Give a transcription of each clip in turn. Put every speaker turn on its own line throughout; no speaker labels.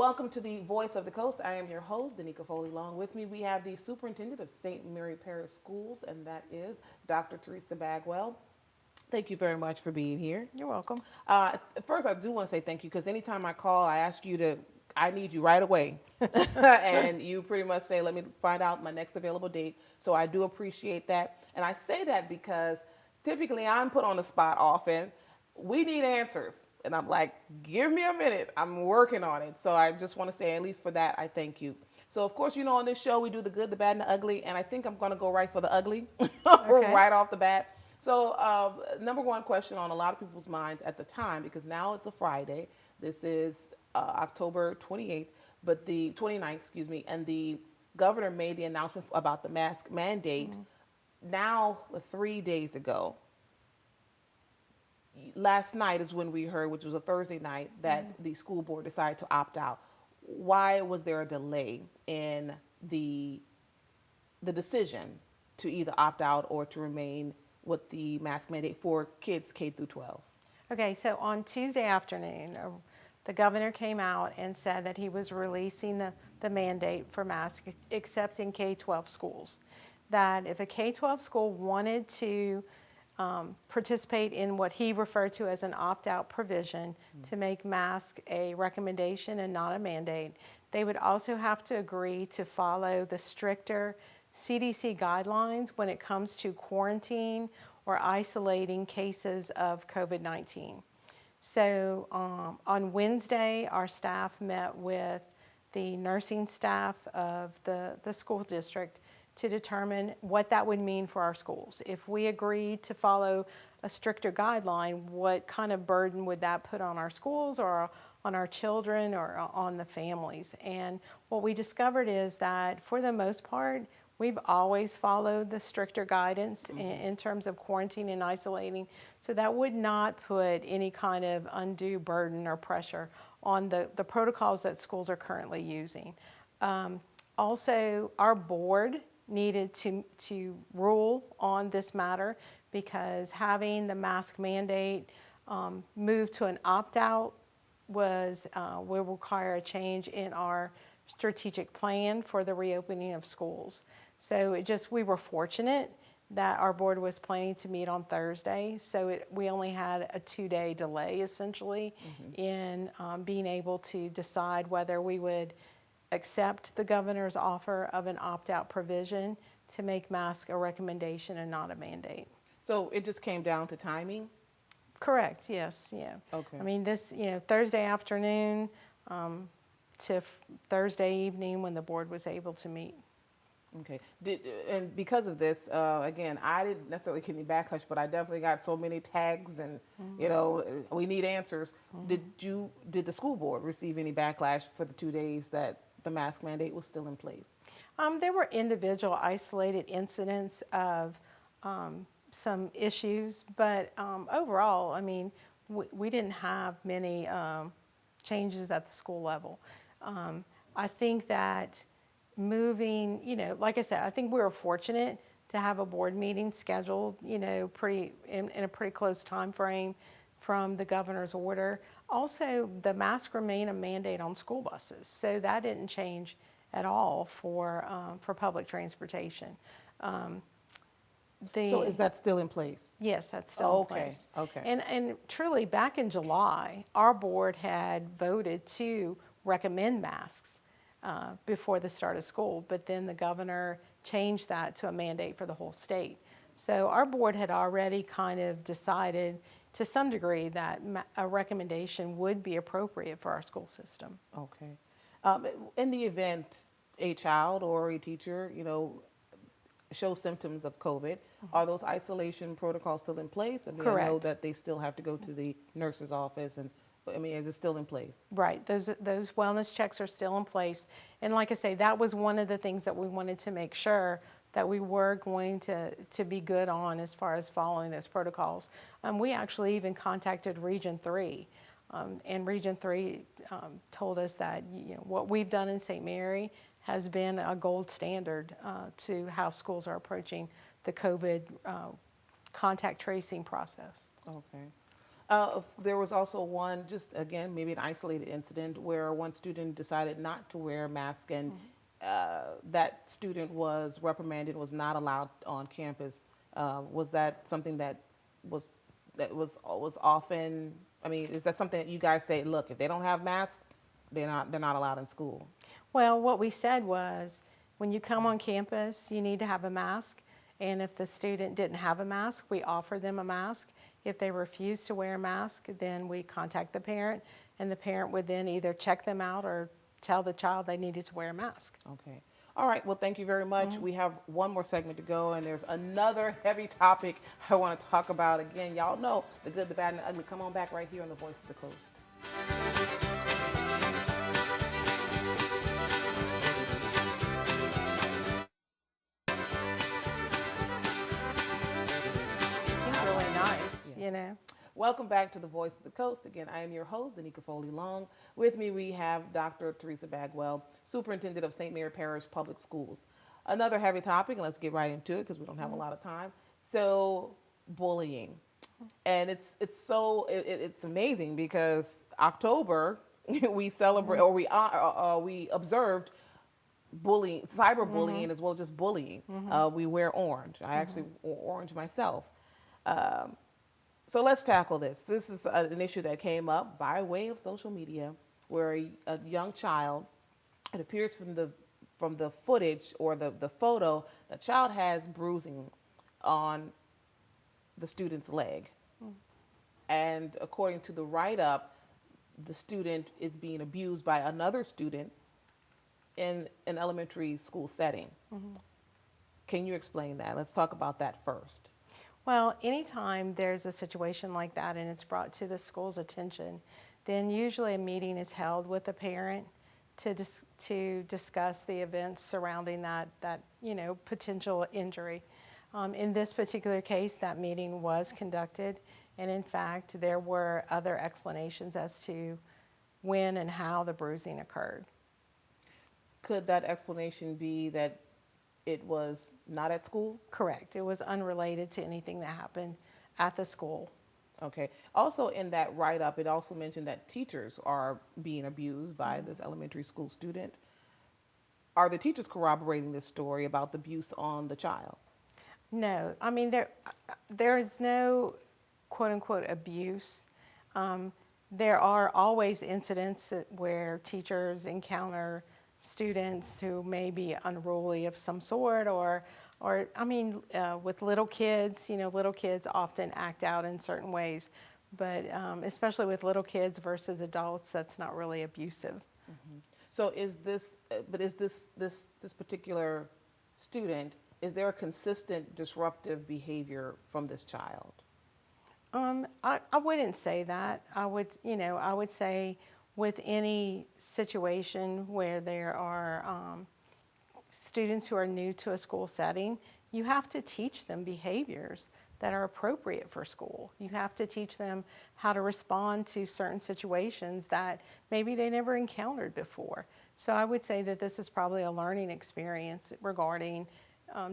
Welcome to the Voice of the Coast. I am your host, Danica Foley. Along with me, we have the Superintendent of St. Mary Parish Schools, and that is Dr. Teresa Bagwell. Thank you very much for being here.
You're welcome.
First, I do want to say thank you because anytime I call, I ask you to, I need you right away. And you pretty much say, let me find out my next available date. So I do appreciate that. And I say that because typically I'm put on the spot often. We need answers. And I'm like, give me a minute. I'm working on it. So I just want to say, at least for that, I thank you. So, of course, on this show, we do the good, the bad, and the ugly. And I think I'm going to go right for the ugly
Okay.
right off the bat. So, number one question on a lot of people's minds at the time, because now it's a Friday. This is October 28th, but the 29th, excuse me, and the governor made the announcement about the mask mandate now 3 days ago. Last night is when we heard, which was a Thursday night, that the school board decided to opt out. Why was there a delay in the decision to either opt out or to remain with the mask mandate for kids K through 12?
Okay, so on Tuesday afternoon, the governor came out and said that he was releasing the mandate for masks, except in K-12 schools. That if a K-12 school wanted to participate in what he referred to as an opt-out provision to make mask a recommendation and not a mandate, they would also have to agree to follow the stricter CDC guidelines when it comes to quarantine or isolating cases of COVID-19. So on Wednesday, our staff met with the nursing staff of the school district to determine what that would mean for our schools. If we agreed to follow a stricter guideline, what kind of burden would that put on our schools or on our children or on the families? And what we discovered is that for the most part, we've always followed the stricter guidance in terms of quarantine and isolating, so that would not put any kind of undue burden or pressure on the protocols that schools are currently using. Also, our board needed to rule on this matter because having the mask mandate move to an opt-out will require a change in our strategic plan for the reopening of schools. So we were fortunate that our board was planning to meet on Thursday, so we only had a 2-day delay essentially in being able to decide whether we would accept the governor's offer of an opt-out provision to make mask a recommendation and not a mandate.
So it just came down to timing?
Correct, yes, yeah.
Okay.
I mean, this, Thursday afternoon to Thursday evening when the board was able to meet.
Okay. And because of this, again, I didn't necessarily get any backlash, but I definitely got so many tags and, we need answers. Did the school board receive any backlash for the 2 days that the mask mandate was still in place?
There were individual isolated incidents of some issues, but overall, I mean, we didn't have many changes at the school level. I think that moving, like I said, I think we were fortunate to have a board meeting scheduled, in a pretty close time frame from the governor's order. Also, the mask remain a mandate on school buses, so that didn't change at all for public transportation.
So is that still in place?
Yes, that's still in place.
Okay.
And truly, back in July, our board had voted to recommend masks before the start of school, but then the governor changed that to a mandate for the whole state. So our board had already kind of decided to some degree that a recommendation would be appropriate for our school system.
Okay. In the event a child or a teacher, shows symptoms of COVID, are those isolation protocols still in place? I mean,
Correct.
I know that they still have to go to the nurse's office, is it still in place?
Right, those wellness checks are still in place. And like I say, that was one of the things that we wanted to make sure that we were going to be good on as far as following those protocols. We actually even contacted Region 3, and Region 3 told us that what we've done in St. Mary has been a gold standard to how schools are approaching the COVID contact tracing process.
Okay. There was also one, just again, maybe an isolated incident where one student decided not to wear a mask, and that student was reprimanded, was not allowed on campus. Was that something was was often? I mean, is that something that you guys say? Look, if they don't have masks, they're not allowed in school.
Well, what we said was, when you come on campus, you need to have a mask. And if the student didn't have a mask, we offer them a mask. If they refuse to wear a mask, then we contact the parent, and the parent would then either check them out or tell the child they needed to wear a mask.
Okay. All right. Well, thank you very much. We have one more segment to go, and there's another heavy topic I want to talk about. Again, y'all know the good, the bad, and the ugly. Come on back right here on the Voice of the Coast.
Seems really nice, you know.
Welcome back to the Voice of the Coast. Again, I am your host, Danica Foley Long. With me, we have Dr. Teresa Bagwell, Superintendent of St. Mary Parish Public Schools. Another heavy topic, and let's get right into it because we don't have a lot of time. So, bullying, and it's amazing because October we celebrate or we observed bullying, cyberbullying, as well as just bullying. We wear orange. I actually wore orange myself. So let's tackle this. This is an issue that came up by way of social media, where a young child, it appears from the footage or the photo, the child has bruising on the student's leg. And according to the write-up, the student is being abused by another student in an elementary school setting. Can you explain that? Let's talk about that first.
Well, anytime there's a situation like that and it's brought to the school's attention, then usually a meeting is held with the parent to discuss the events surrounding that potential injury. In this particular case, that meeting was conducted, and in fact, there were other explanations as to when and how the bruising occurred.
Could that explanation be that it was not at school?
Correct. It was unrelated to anything that happened at the school.
Okay. Also, in that write-up, it also mentioned that teachers are being abused by this elementary school student. Are the teachers corroborating this story about the abuse on the child?
No, I mean, there is no quote-unquote abuse. There are always incidents where teachers encounter students who may be unruly of some sort, or I mean, with little kids, little kids often act out in certain ways, but especially with little kids versus adults, that's not really abusive.
So is this particular student, is there a consistent disruptive behavior from this child?
I wouldn't say that. I would say with any situation where there are students who are new to a school setting, you have to teach them behaviors that are appropriate for school. You have to teach them how to respond to certain situations that maybe they never encountered before. So I would say that this is probably a learning experience regarding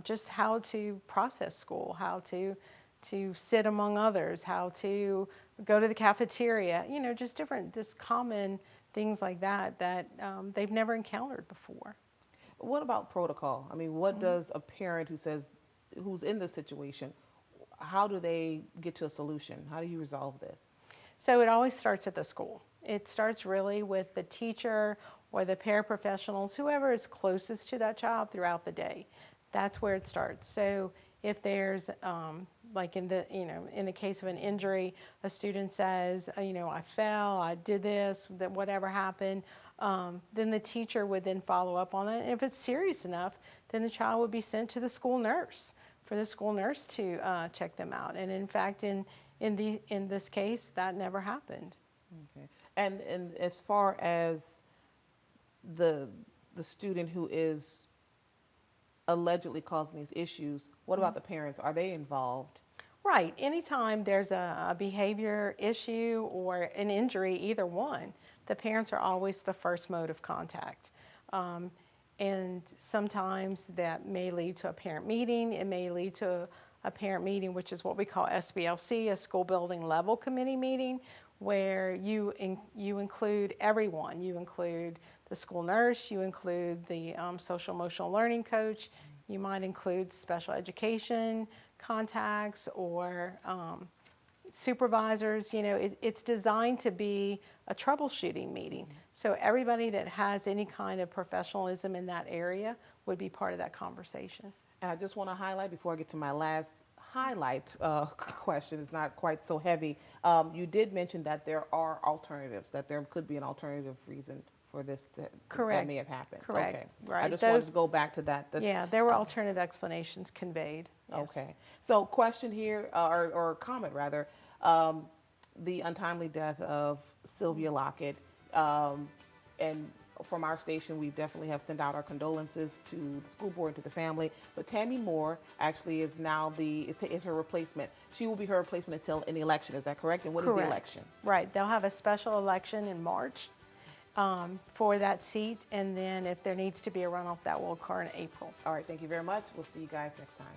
just how to process school, how to sit among others, how to go to the cafeteria, just common things like that they've never encountered before.
What about protocol? I mean, what does a parent who's in this situation, how do they get to a solution? How do you resolve this?
So it always starts at the school. It starts really with the teacher or the paraprofessionals, whoever is closest to that child throughout the day. That's where it starts. So if there's, like in the case of an injury, a student says, I fell, I did this, that whatever happened, then the teacher would then follow up on it. And if it's serious enough, then the child would be sent to the school nurse for the school nurse to check them out. And in fact, in this case, that never happened.
Okay. And as far as the student who is allegedly causing these issues, what about the parents? Are they involved?
Right. Anytime there's a behavior issue or an injury, either one, the parents are always the first mode of contact. And sometimes that may lead to a parent meeting. It may lead to a parent meeting, which is what we call SBLC, a school building level committee meeting, where you include everyone. You include the school nurse, you include the social emotional learning coach, you might include special education contacts or supervisors. You know, it's designed to be a troubleshooting meeting. So everybody that has any kind of professionalism in that area would be part of that conversation.
And I just want to highlight before I get to my last highlight question, it's not quite so heavy. You did mention that there are alternatives, that there could be an alternative reason for this
Correct.
that may have happened.
Correct.
Okay.
Right.
I just wanted to go back to that.
Yeah, there were alternative explanations conveyed. Yes.
Okay. So question here, or comment rather, the untimely death of Sylvia Lockett, and from our station, we definitely have sent out our condolences to the school board and to the family. But Tammy Moore actually is now is her replacement. She will be her replacement until an election. Is that correct? And what is the election?
Right. They'll have a special election in March for that seat, and then if there needs to be a runoff, that will occur in April.
All right. Thank you very much. We'll see you guys next time.